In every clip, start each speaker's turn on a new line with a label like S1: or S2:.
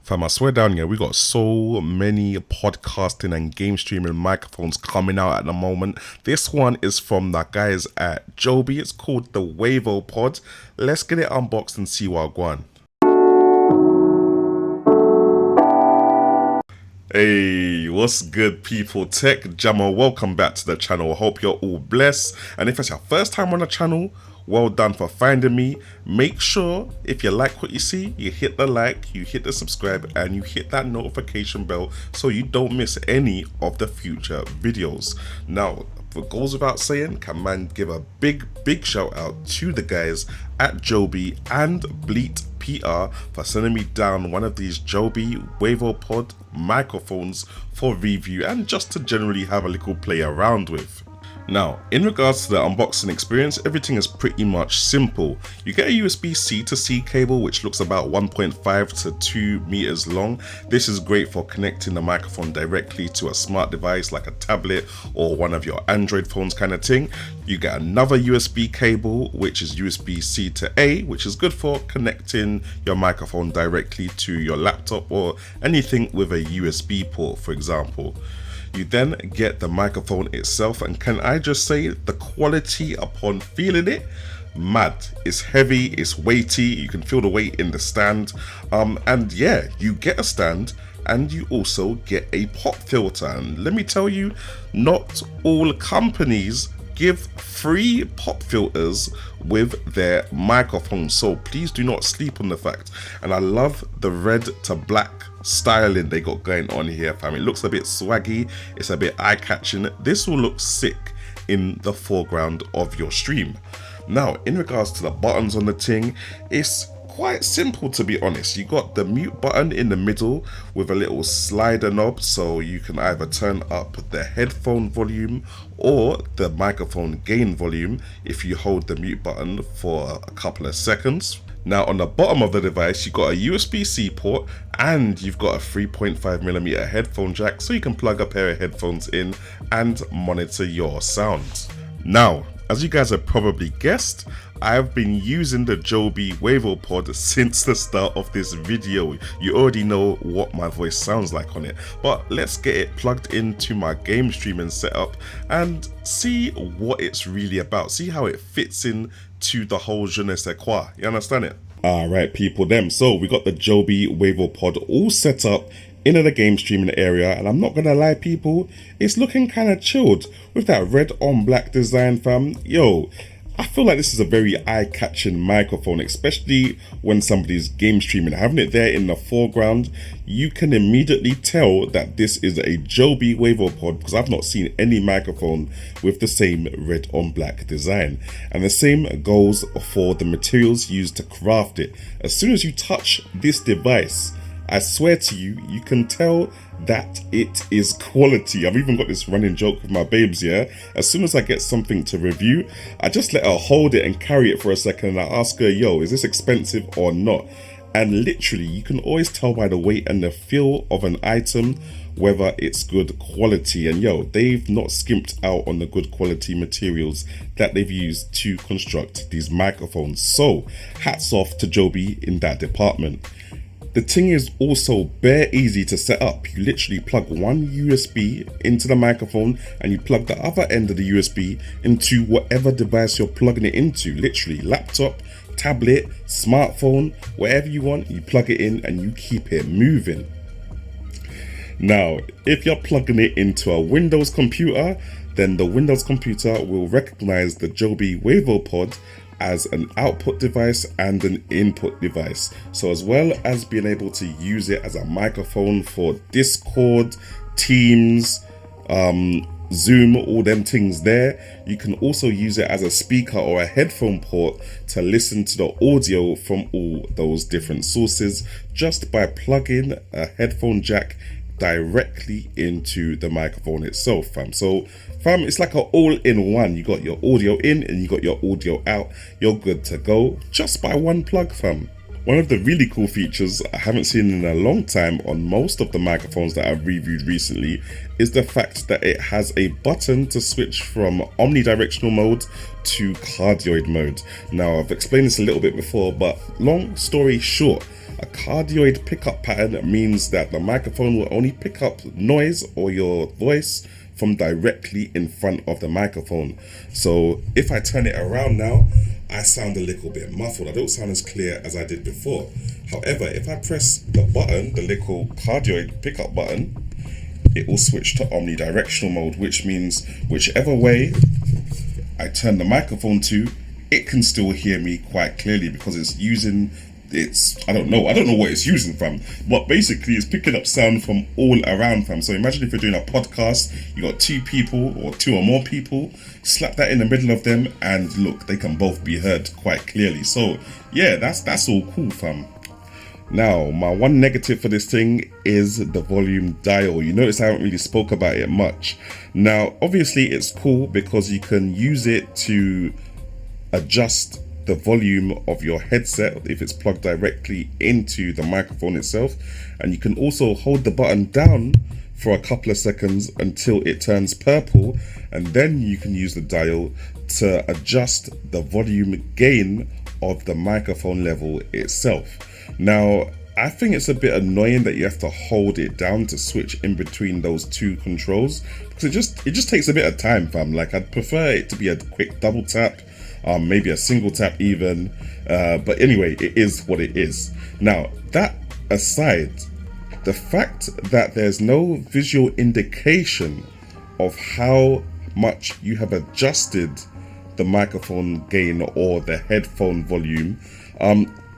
S1: Fam, I swear down here, we got so many podcasting and game streaming microphones coming out at the moment. This one is from the guys at JOBY. It's called the WAVO pod. Let's get it unboxed and see what going. Hey, what's good, people? Tech Jamo, welcome back to the channel. I hope you're all blessed. And if it's your first time on the channel, well done for finding me. Make sure if you like what you see, you hit the like, you hit the subscribe, and you hit that notification bell so you don't miss any of the future videos. Now, it goes without saying, can man give a big shout out to the guys at JOBY and Bleat PR for sending me down one of these JOBY WAVO pod microphones for review and just to generally have a little play around with. Now, in regards to the unboxing experience, everything is pretty much simple. You get a USB-C to C cable, which looks about 1.5 to 2 meters long. This is great for connecting the microphone directly to a smart device like a tablet or one of your Android phones kind of thing. You get another USB cable, which is USB-C to A, which is good for connecting your microphone directly to your laptop or anything with a USB port, for example. You then get the microphone itself, and can I just say the quality upon feeling it, mad. It's heavy, it's weighty, you can feel the weight in the stand, and yeah, you get a stand and you also get a pop filter. And let me tell you, not all companies give free pop filters with their microphones, so please do not sleep on the fact. And I love the red to black styling they got going on here, fam. It looks a bit swaggy, it's a bit eye-catching. This will look sick in the foreground of your stream. Now, in regards to the buttons on the thing, it's quite simple, to be honest. You got the mute button in the middle with a little slider knob, so you can either turn up the headphone volume or the microphone gain volume if you hold the mute button for a couple of seconds. Now, on the bottom of the device, you've got a USB-C port and you've got a 3.5mm headphone jack, so you can plug a pair of headphones in and monitor your sound. Now, as you guys have probably guessed, I've been using the JOBY WAVO pod since the start of this video. You already know what my voice sounds like on it, but let's get it plugged into my game streaming setup and see what it's really about. See how it fits in to the whole je ne sais quoi. You understand it? Alright, people, so we got the JOBY WAVO pod all set up into the game streaming area, and I'm not gonna lie, people, it's looking kind of chilled with that red on black design, fam. Yo, I feel like this is a very eye-catching microphone, especially when somebody's game streaming. Having it there in the foreground, you can immediately tell that this is a JOBY WAVO pod, because I've not seen any microphone with the same red on black design. And the same goes for the materials used to craft it. As soon as you touch this device, I swear to you, you can tell that it is quality. I've even got this running joke with my babes, yeah? As soon as I get something to review, I just let her hold it and carry it for a second, and I ask her, yo, is this expensive or not? And literally, you can always tell by the weight and the feel of an item whether it's good quality. And yo, they've not skimped out on the good quality materials that they've used to construct these microphones. So, hats off to JOBY in that department. The thing is also bare easy to set up. You literally plug one USB into the microphone and you plug the other end of the USB into whatever device you're plugging it into. Literally laptop, tablet, smartphone, whatever you want, you plug it in and you keep it moving. Now, if you're plugging it into a Windows computer, then the Windows computer will recognize the JOBY WAVO pod as an output device and an input device. So as well as being able to use it as a microphone for Discord, Teams, Zoom, all them things there, you can also use it as a speaker or a headphone port to listen to the audio from all those different sources just by plugging a headphone jack directly into the microphone itself, fam. So fam, it's like an all-in-one. You got your audio in and you got your audio out. You're good to go just by one plug, fam. One of the really cool features I haven't seen in a long time on most of the microphones that I've reviewed recently is the fact that it has a button to switch from omnidirectional mode to cardioid mode. Now, I've explained this a little bit before, but long story short, A cardioid pickup pattern means that the microphone will only pick up noise or your voice from directly in front of the microphone. So if I turn it around now, I sound a little bit muffled. I don't sound as clear as I did before. However, if I press the button, the little cardioid pickup button, it will switch to omnidirectional mode, which means whichever way I turn the microphone to, it can still hear me quite clearly because I don't know what it's using, fam, but basically it's picking up sound from all around, fam. So imagine if you're doing a podcast, you got two people or two or more people, slap that in the middle of them and look, they can both be heard quite clearly. So yeah, that's all cool, fam. Now, my one negative for this thing is the volume dial. You notice I haven't really spoke about it much. Now, obviously it's cool because you can use it to adjust the volume of your headset if it's plugged directly into the microphone itself, and you can also hold the button down for a couple of seconds until it turns purple, and then you can use the dial to adjust the volume gain of the microphone level itself. Now, I think it's a bit annoying that you have to hold it down to switch in between those two controls, because it just takes a bit of time, fam. Like, I'd prefer it to be a quick double tap, maybe a single tap even, but anyway, it is what it is. Now, that aside, the fact that there's no visual indication of how much you have adjusted the microphone gain or the headphone volume,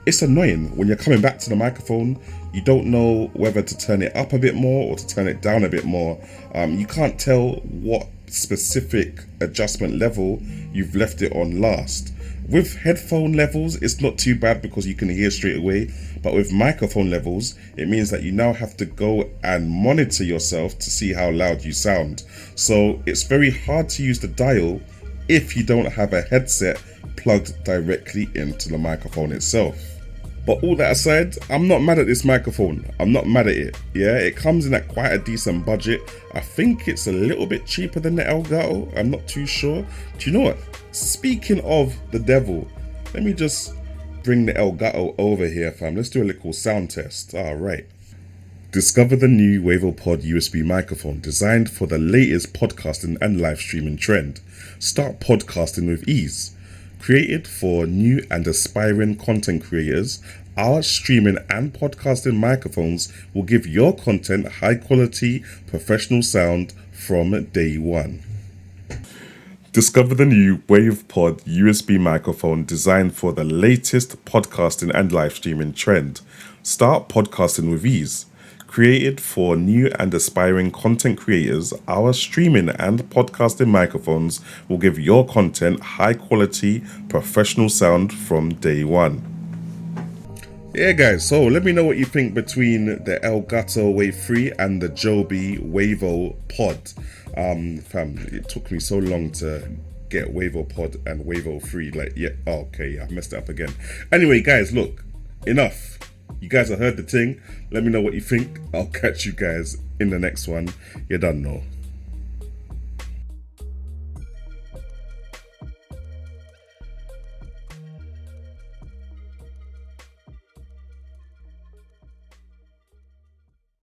S1: it's annoying. When you're coming back to the microphone, you don't know whether to turn it up a bit more or to turn it down a bit more. You can't tell what specific adjustment level you've left it on last. With headphone levels, it's not too bad because you can hear straight away, but with microphone levels, it means that you now have to go and monitor yourself to see how loud you sound. So it's very hard to use the dial if you don't have a headset plugged directly into the microphone itself. But all that aside, I'm not mad at this microphone. I'm not mad at it. Yeah, it comes in at quite a decent budget. I think it's a little bit cheaper than the Elgato. I'm not too sure. Do you know what? Speaking of the devil, let me just bring the Elgato over here, fam. Let's do a little sound test. All right. Discover the new WAVO Pod USB microphone designed for the latest podcasting and live streaming trend. Start podcasting with ease. Created for new and aspiring content creators, our streaming and podcasting microphones will give your content high quality, professional sound from day one. Discover the new WavePod USB microphone designed for the latest podcasting and live streaming trend. Start podcasting with ease. Created for new and aspiring content creators, our streaming and podcasting microphones will give your content high quality, professional sound from day one. Yeah guys, so let me know what you think between the Elgato Wave 3 and the JOBY WAVO Pod. Fam, it took me so long to get WAVO Pod and WAVO 3. I messed it up again. Anyway guys, look, enough. You guys have heard the thing. Let me know what you think. I'll catch you guys in the next one. You done know.